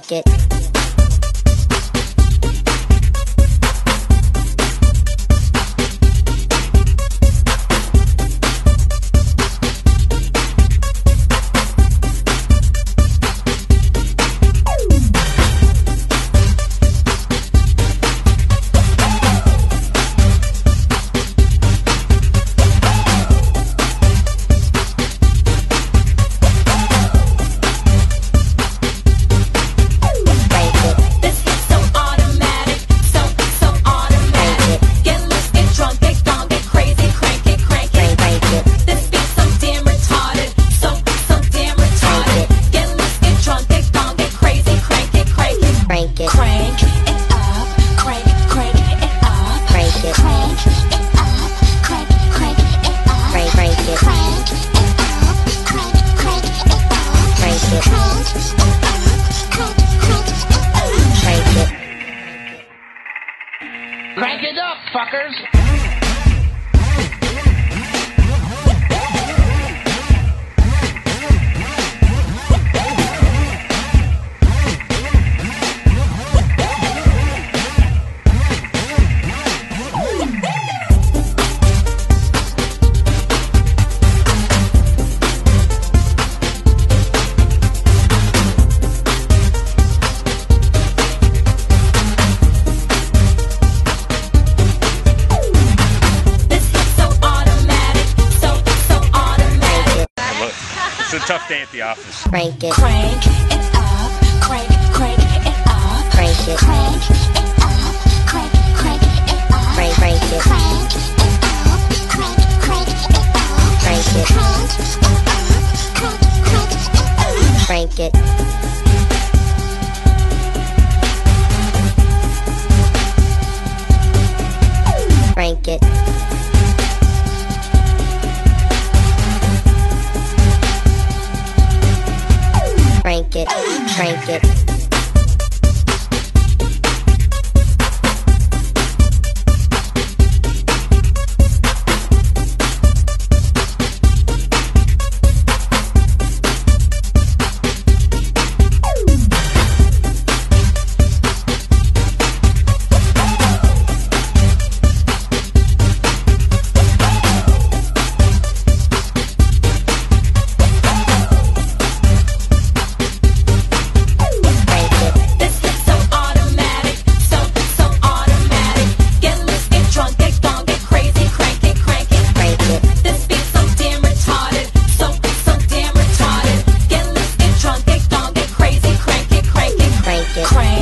Crank it. Crank it up, fuckers! It's a tough day at the office. Crank it. Crank it up, crank it up. Crank it. Crank it up, crank it up. Crank it. Crank it up, crank it up. Crank it. Crank it up, Crank it. Crank it. Crank it. Crank it. Crank